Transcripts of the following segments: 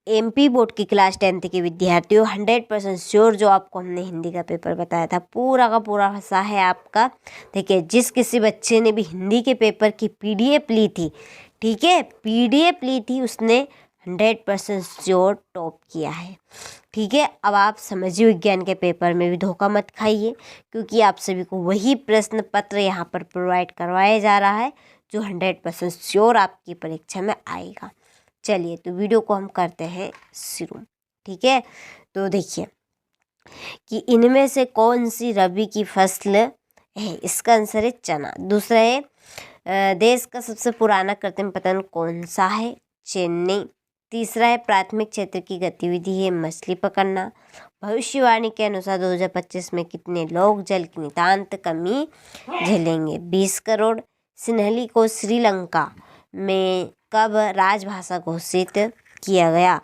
MP board की class 10th के विद्यार्थियों 100% श्योर जो आपको हमने हिंदी का पेपर बताया था पूरा का पूरा हिस्सा है आपका। देखिए, जिस किसी बच्चे ने भी हिंदी के पेपर की पीडीएफ ली थी, ठीक है, पीडीएफ ली थी, उसने 100% श्योर टॉप किया है। ठीक है, अब आप समाजिक विज्ञान के पेपर में भी धोखा मत खाइए, क्योंकि आप सभी को वही प्रश्न पत्र यहाँ पर प्रोवाइड करवाया जा रहा है जो 100% श्योर आपकी परीक्षा में आएगा। चलिए, तो वीडियो को हम करते हैं शुरू। ठीक है, तो देखिए कि इनमें से कौन सी रबी की फसल है। इसका आंसर है चना। दूसरा है देश का सबसे पुराना कृत्रिम पतन कौन सा है, चेन्नई। तीसरा है प्राथमिक क्षेत्र की गतिविधि है मछली पकड़ना। भविष्यवाणी के अनुसार 2025 में कितने लोग जल की नितांत कमी झेलेंगे, 20 करोड़। सिन्हली को श्रीलंका में कब राजभाषा घोषित किया गया,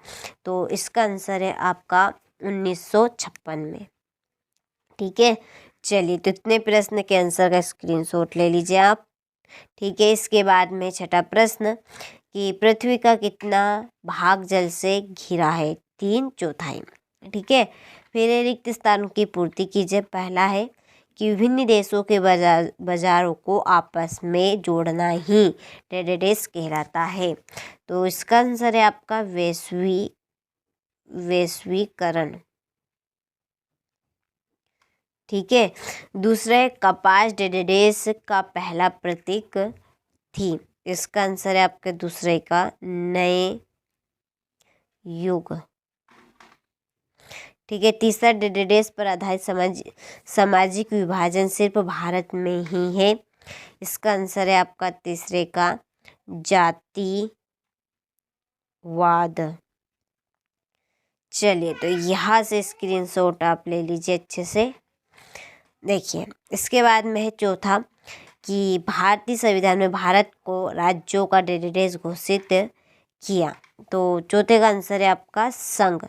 तो इसका आंसर है आपका 1956 में। ठीक है, चलिए, तो इतने प्रश्न के आंसर का स्क्रीनशॉट ले लीजिए आप। ठीक है, इसके बाद में छठा प्रश्न कि पृथ्वी का कितना भाग जल से घिरा है, 3/4। ठीक है, फिर रिक्त स्थानों की पूर्ति कीजिए। पहला है कि विभिन्न देशों के बाजारों को आपस में जोड़ना ही ट्रेड कहलाता है, तो इसका आंसर है आपका वैश्वीकरण। ठीक है, दूसरा है कपास डेडेस का पहला प्रतीक थी, इसका आंसर है आपके दूसरे का नए युग। ठीक है, तीसरा डेडेस पर आधारित सामाजिक विभाजन सिर्फ भारत में ही है, इसका आंसर है आपका तीसरे का जातिवाद। चलिए, तो यहाँ से स्क्रीनशॉट आप ले लीजिए अच्छे से। देखिए, इसके बाद में है चौथा कि भारतीय संविधान में भारत को राज्यों का डेडेस घोषित किया, तो चौथे का आंसर है आपका संघ।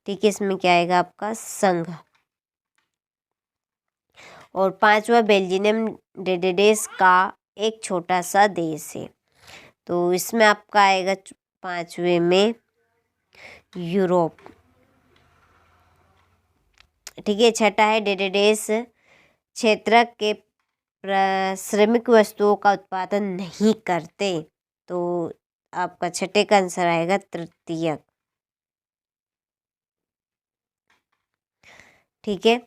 ठीक है, इसमें क्या आएगा आपका संघ। और पांचवा बेल्जियम डेडेस का एक छोटा सा देश है, तो इसमें आपका आएगा पांचवे में यूरोप। ठीक है, छठा है डेडेस क्षेत्र के श्रमिक वस्तुओं का उत्पादन नहीं करते, तो आपका छठे का आंसर आएगा तृतीयक। ठीक है,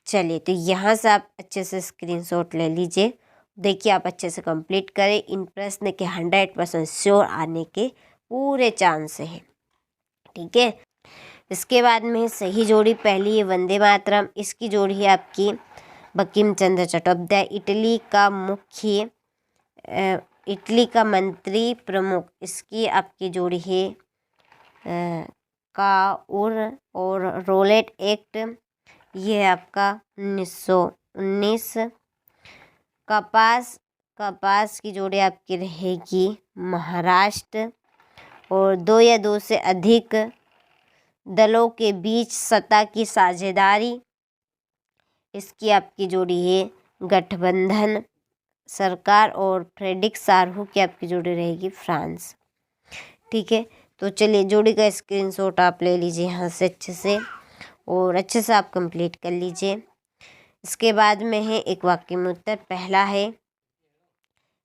चलिए, तो यहाँ से आप अच्छे से स्क्रीनशॉट ले लीजिए। देखिए, आप अच्छे से कंप्लीट करें, इन प्रश्न के 100% श्योर आने के पूरे चांस हैं। ठीक है, इसके बाद में सही जोड़ी पहली है वंदे मातरम, इसकी जोड़ी है आपकी बंकिम चंद्र चट्टोपाध्याय। इटली का मंत्री प्रमुख, इसकी आपकी जोड़ी है काउर और रोलेट एक्ट, ये है आपका 1919। कपास की जोड़ी आपकी रहेगी महाराष्ट्र। और 2 या 2 से अधिक दलों के बीच सत्ता की साझेदारी, इसकी आपकी जोड़ी है गठबंधन सरकार। और फ्रेडरिक सारहू की आपकी जोड़ी रहेगी फ्रांस। ठीक है, तो चलिए, जोड़ी का स्क्रीनशॉट आप ले लीजिए यहाँ से अच्छे से, और अच्छे से आप कंप्लीट कर लीजिए। इसके बाद में है एक वाक्य में उत्तर। पहला है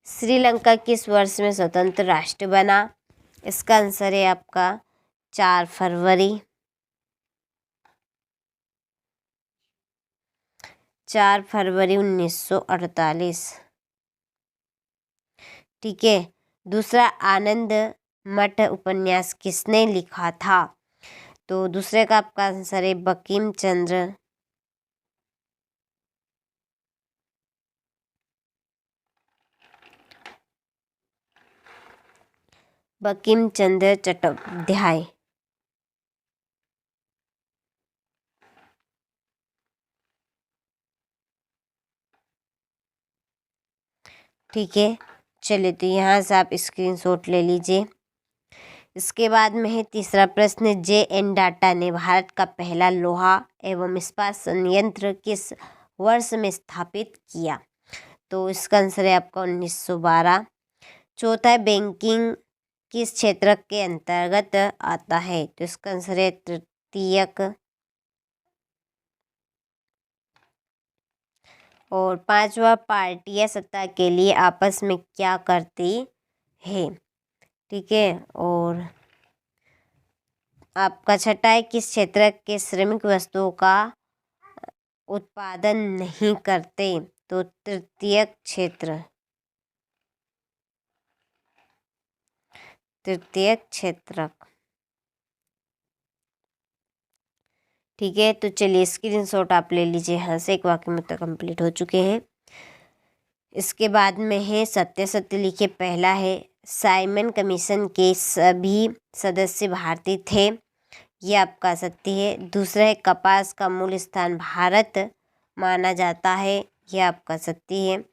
श्रीलंका किस वर्ष में स्वतंत्र राष्ट्र बना, इसका आंसर है आपका 4 फरवरी। 4 फरवरी 1948। ठीक है, दूसरा आनंद मठ उपन्यास किसने लिखा था, तो दूसरे का आपका आंसर है बंकिम चंद्र चट्टोपाध्याय। ठीक है, चलिए, तो यहाँ से आप स्क्रीनशॉट ले लीजिए। इसके बाद में है तीसरा प्रश्न, JN डाटा ने भारत का पहला लोहा एवं इस्पात संयंत्र किस वर्ष में स्थापित किया, तो इसका आंसर है आपका 1912। चौथा है बैंकिंग किस क्षेत्र के अंतर्गत आता है? तो इसका आंसर है तृतीयक। और पांचवा, पार्टियां सत्ता के लिए आपस में क्या करती है? ठीक है। और आपका छठा है, किस क्षेत्र के श्रमिक वस्तुओं का उत्पादन नहीं करते? तो तृतीयक क्षेत्र। तृतीयक क्षेत्र। ठीक है, तो चलिए स्क्रीनशॉट आप ले लीजिए यहाँ से। एक वाक्य में तो कंप्लीट हो चुके हैं। इसके बाद में है सत्य सत्य लिखिए। पहला है, साइमन कमीशन के सभी सदस्य भारतीय थे। ये आपका सत्य है। दूसरा है, कपास का मूल स्थान भारत माना जाता है। ये आपका सत्य है।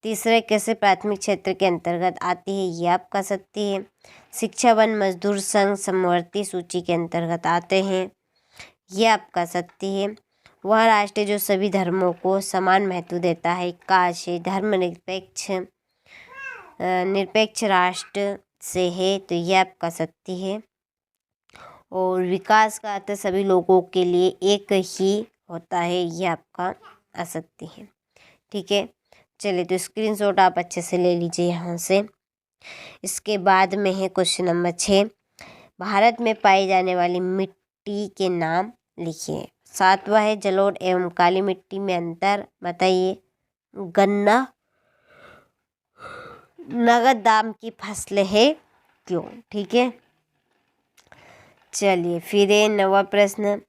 तीसरा, कैसे प्राथमिक क्षेत्र के अंतर्गत आती है? ये आपका सत्य है। शिक्षा वन मजदूर संघ समवर्ती सूची के अंतर्गत आते हैं। ये आपका सत्य है। वह राष्ट्र जो सभी धर्मों को समान महत्व देता है। काश धर्मनिरपेक्ष निरपेक्ष राष्ट्र से है। तो ये आपका सत्य है। और विकास का अर्थ सभी लोगों के लिए एक ही होता है। ये आपका असत्य है। ठीक है, चलिए तो स्क्रीनशॉट आप अच्छे से ले लीजिए यहाँ से। इसके बाद में है क्वेश्चन नंबर 6, भारत में पाई जाने वाली मिट्टी के नाम लिखिए। सातवां है, जलोढ़ एवं काली मिट्टी में अंतर बताइए। गन्ना नगद दाम की फसल है, क्यों? ठीक है, चलिए फिर है 9वां प्रश्न,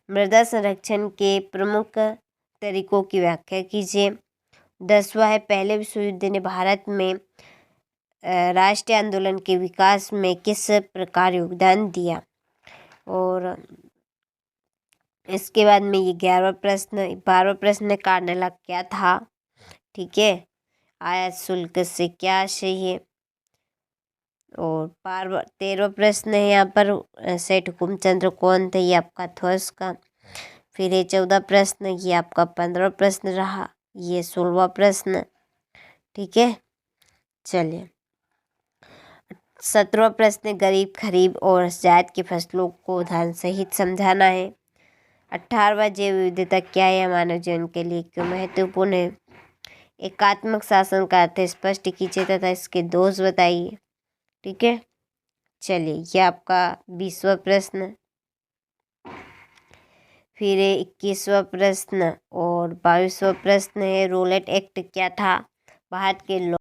मृदा संरक्षण के प्रमुख तरीकों की व्याख्या कीजिए। 10वां है, पहले विश्व युद्ध ने भारत में राष्ट्रीय आंदोलन के विकास में किस प्रकार योगदान दिया? और इसके बाद में ये 11वां प्रश्न, 12वां प्रश्न, कार्नेला क्या था? ठीक है, आयात शुल्क से क्या आशय है? और 13वां प्रश्न है यहाँ पर, सेठ हुकुमचंद्र कौन थे? ये आपका था इसका। फिर है 14 प्रश्न, ये आपका 15वां प्रश्न रहा, ये 16वां प्रश्न। ठीक है, चलिए 17वां प्रश्न, गरीब खरीब और जायद की फसलों को उदाहरण सहित समझाना है। 18वां, जैव विविधता क्या है, मानव जीवन के लिए क्यों महत्वपूर्ण है? एकात्मक शासन का अर्थ स्पष्ट कीजिए तथा इसके दोष बताइए। ठीक है, चलिए ये आपका 20वां प्रश्न। फिर 21वां प्रश्न और 22वां प्रश्न है, रोलेट एक्ट क्या था? भारत के